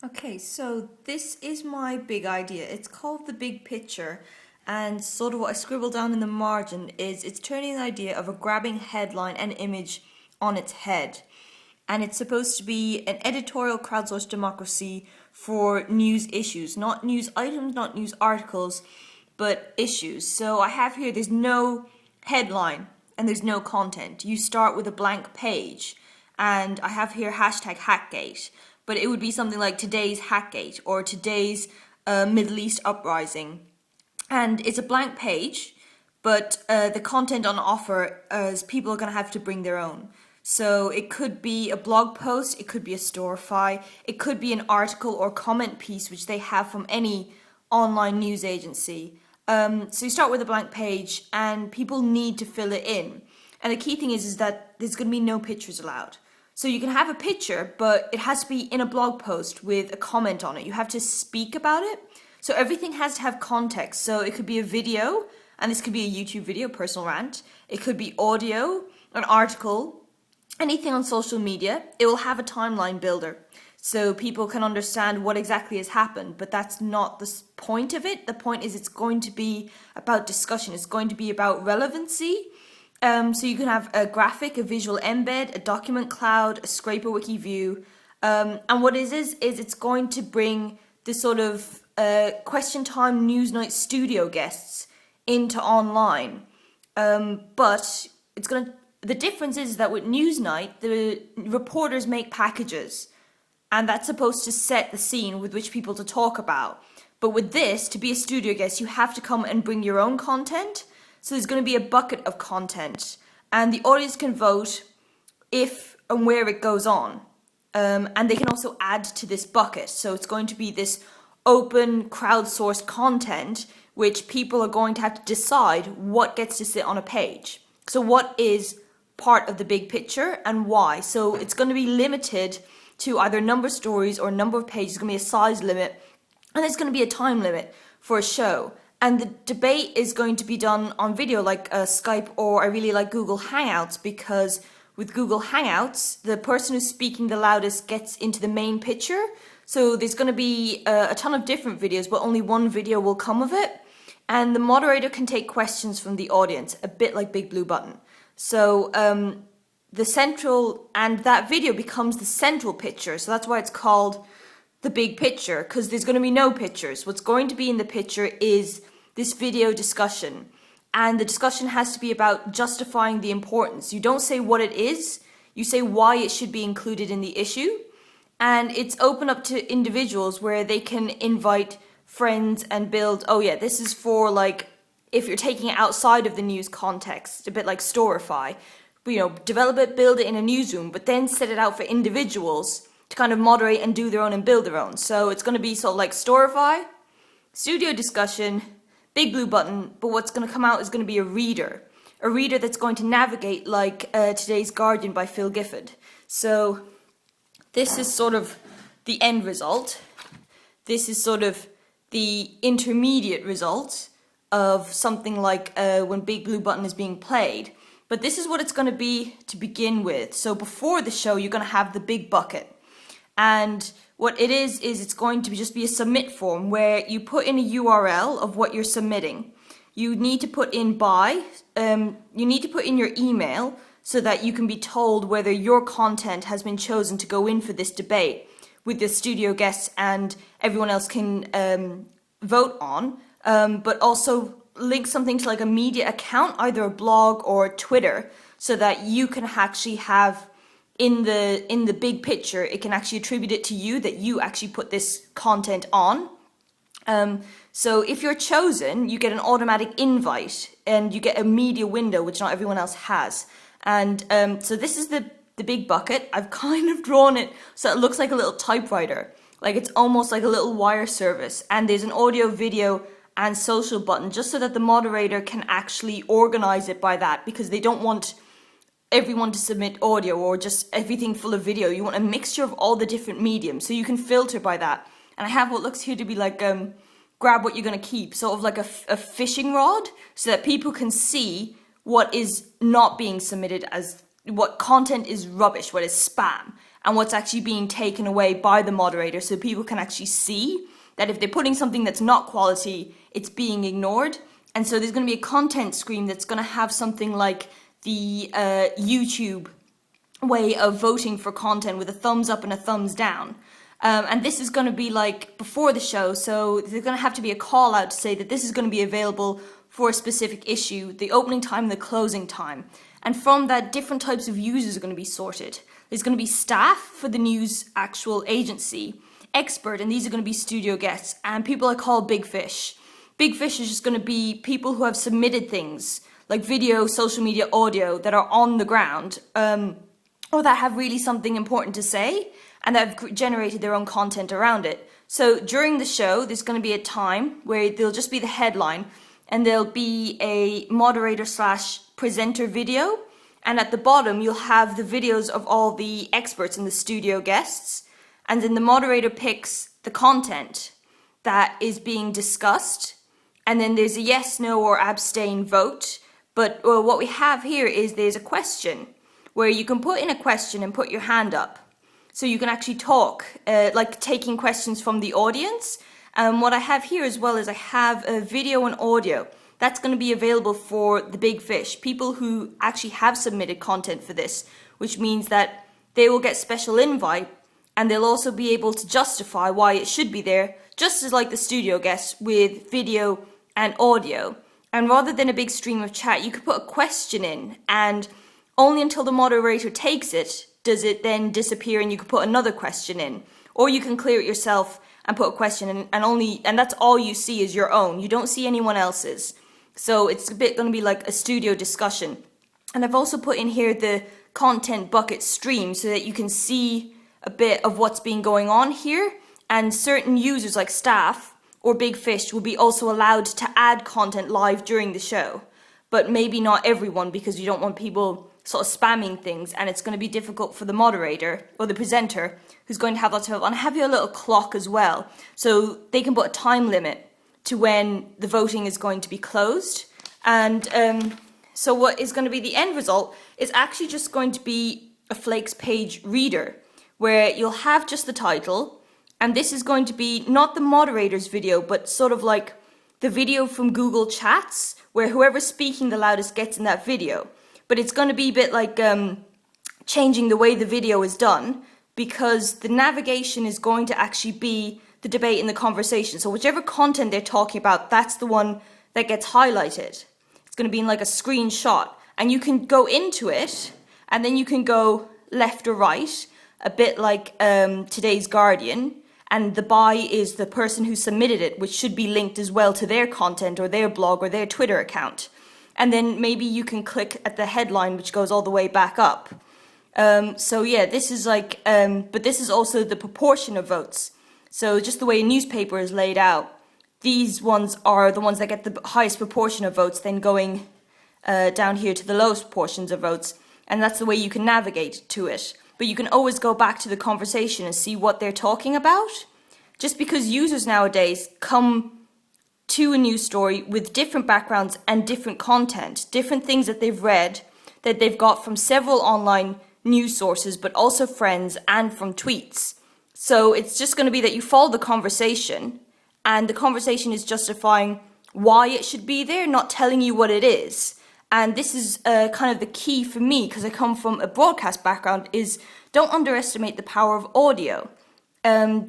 Okay, so this is my big idea. It's called The Big Picture, and sort of what I scribbled down in the margin is it's turning the idea of a grabbing headline and image on its head. And it's supposed to be an editorial crowdsourced democracy for news issues, not news items, not news articles, but issues. So I have here, there's no headline and there's no content. You start with a blank page, and I have here hashtag Hackgate, but it would be something like today's Hackgate or today's Middle East uprising. And it's a blank page, but the content on offer is people are going to have to bring their own. So it could be a blog post, it could be a storify, it could be an article or comment piece which they have from any online news agency. So you start with a blank page and people need to fill it in. And the key thing is that there's going to be no pictures allowed. So you can have a picture, but it has to be in a blog post with a comment on it. You have to speak about it. So everything has to have context. So it could be a video, and this could be a YouTube video, personal rant. It could be audio, an article, anything on social media. It will have a timeline builder, so people can understand what exactly has happened, but that's not the point of it. The point is it's going to be about discussion. It's going to be about relevancy. So you can have a graphic, a visual embed, a document cloud, a scraper wiki view. And what it is it's going to bring this sort of question time Newsnight studio guests into online. But it's going to, the difference is that with Newsnight, the reporters make packages, and that's supposed to set the scene with which people to talk about. But with this, to be a studio guest, you have to come and bring your own content. So there's going to be a bucket of content, and the audience can vote if and where it goes on. And they can also add to this bucket. So it's going to be this open, crowdsourced content, which people are going to have to decide what gets to sit on a page. So what is part of the big picture and why? So it's going to be limited to either number of stories or number of pages. There's going to be a size limit, and there's going to be a time limit for a show. And the debate is going to be done on video like Skype, or I really like Google Hangouts, because with Google Hangouts, the person who's speaking the loudest gets into the main picture. So there's going to be a ton of different videos, but only one video will come of it. And the moderator can take questions from the audience, a bit like Big Blue Button. So the central, and that video becomes the central picture. So that's why it's called The Big Picture, because there's going to be no pictures. What's going to be in the picture is this video discussion, and the discussion has to be about justifying the importance. You don't say what it is, you say why it should be included in the issue, and it's open up to individuals where they can invite friends and build, oh yeah, this is for like, if you're taking it outside of the news context, a bit like Storify, you know, develop it, build it in a newsroom, but then set it out for individuals to kind of moderate and do their own and build their own. So it's going to be sort of like Storify, studio discussion, Big Blue Button, but what's going to come out is going to be a reader that's going to navigate like today's Guardian by Phil Gifford. So this is sort of the end result. This is sort of the intermediate result of something like when Big Blue Button is being played. But this is what it's going to be to begin with. So before the show, you're going to have the big bucket. And what it is it's going to just be a submit form where you put in a URL of what you're submitting. You need to put in you need to put in your email so that you can be told whether your content has been chosen to go in for this debate with the studio guests, and everyone else can vote on. But also link something to like a media account, either a blog or Twitter, so that you can actually have in the big picture, it can actually attribute it to you that you actually put this content on. So if you're chosen, you get an automatic invite and you get a media window, which not everyone else has. And so this is the big bucket. I've kind of drawn it so it looks like a little typewriter. Like it's almost like a little wire service. And there's an audio, video, and social button, just so that the moderator can actually organize it by that, because they don't want everyone to submit audio or just everything full of video. You want a mixture of all the different mediums, so you can filter by that. And I have what looks here to be like grab what you're going to keep, sort of like a fishing rod, so that people can see what is not being submitted, as what content is rubbish, what is spam, and what's actually being taken away by the moderator, so people can actually see that if they're putting something that's not quality, it's being ignored. And so there's going to be a content screen that's going to have something like the YouTube way of voting for content with a thumbs up and a thumbs down. And this is going to be like before the show, so there's going to have to be a call out to say that this is going to be available for a specific issue, the opening time and the closing time. And from that, different types of users are going to be sorted. There's going to be staff for the news actual agency, expert, and these are going to be studio guests, and people I call big fish. Big fish is just going to be people who have submitted things like video, social media, audio that are on the ground, or that have really something important to say and that have generated their own content around it. So during the show, there's going to be a time where there'll just be the headline and there'll be a moderator / presenter video. And at the bottom, you'll have the videos of all the experts and the studio guests. And then the moderator picks the content that is being discussed. And then there's a yes, no, or abstain vote. But what we have here is there's a question where you can put in a question and put your hand up. So you can actually talk, like taking questions from the audience. What I have here as well is I have a video and audio. That's going to be available for the big fish, people who actually have submitted content for this, which means that they will get special invite and they'll also be able to justify why it should be there, just as like the studio guests with video and audio. And rather than a big stream of chat, you could put a question in, and only until the moderator takes it does it then disappear, and you could put another question in. Or you can clear it yourself and put a question in, and that's all you see is your own. You don't see anyone else's. So it's a bit going to be like a studio discussion. And I've also put in here the content bucket stream so that you can see a bit of what's been going on here. And certain users like staff or big fish will be also allowed to add content live during the show. But maybe not everyone, because you don't want people sort of spamming things, and it's going to be difficult for the moderator or the presenter who's going to have lots of help. And I have here a little clock as well, so they can put a time limit to when the voting is going to be closed. And so what is going to be the end result is actually just going to be a Flakes page reader, where you'll have just the title, and this is going to be not the moderator's video, but sort of like the video from Google Chats, where whoever's speaking the loudest gets in that video. But it's going to be a bit like changing the way the video is done, because the navigation is going to actually be the debate and the conversation. So whichever content they're talking about, that's the one that gets highlighted. It's going to be in like a screenshot, and you can go into it, and then you can go left or right, a bit like today's Guardian, and the by is the person who submitted it, which should be linked as well to their content or their blog or their Twitter account. And then maybe you can click at the headline, which goes all the way back up. So yeah, this is like, but this is also the proportion of votes. So just the way a newspaper is laid out, these ones are the ones that get the highest proportion of votes, then going down here to the lowest portions of votes. And that's the way you can navigate to it. But you can always go back to the conversation and see what they're talking about. Just because users nowadays come to a news story with different backgrounds and different content, different things that they've read, that they've got from several online news sources, but also friends and from tweets. So it's just going to be that you follow the conversation, and the conversation is justifying why it should be there, not telling you what it is. And this is kind of the key for me, because I come from a broadcast background, is don't underestimate the power of audio.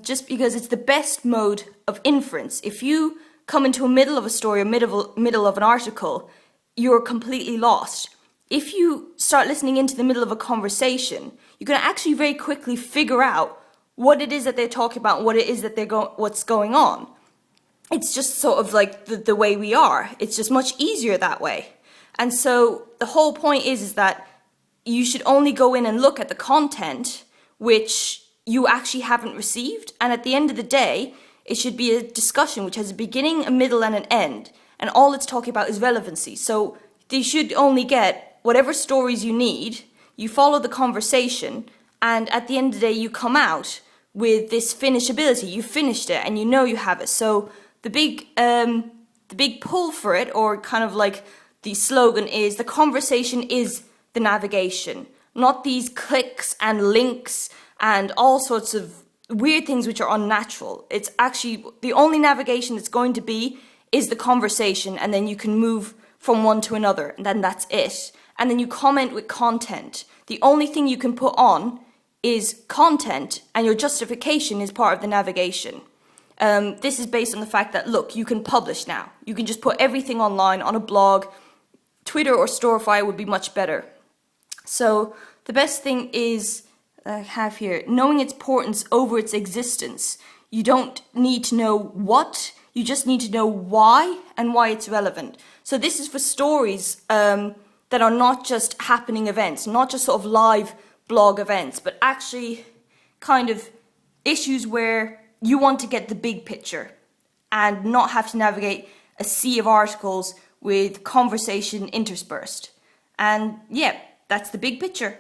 Just because it's the best mode of inference. If you come into a middle of a story or middle of an article, you're completely lost. If you start listening into the middle of a conversation, you're going to actually very quickly figure out what it is that they're talking about and what it is that what's going on. It's just sort of like the way we are. It's just much easier that way. And so the whole point is that you should only go in and look at the content which you actually haven't received. And at the end of the day, it should be a discussion which has a beginning, a middle, and an end. And all it's talking about is relevancy. So you should only get whatever stories you need, you follow the conversation, and at the end of the day, you come out with this finishability. You finished it, and you know you have it. So the big pull for it, or kind of like the slogan, is the conversation is the navigation, not these clicks and links and all sorts of weird things which are unnatural. It's actually the only navigation that's going to be is the conversation, and then you can move from one to another, and then that's it. And then you comment with content. The only thing you can put on is content, and your justification is part of the navigation. This is based on the fact that, look, you can publish now. You can just put everything online on a blog. Twitter or Storify would be much better. So the best thing is, I have here, knowing its importance over its existence. You don't need to know what, you just need to know why and why it's relevant. So this is for stories that are not just happening events, not just sort of live blog events, but actually kind of issues where you want to get the big picture and not have to navigate a sea of articles with conversation interspersed. And yeah, that's the big picture.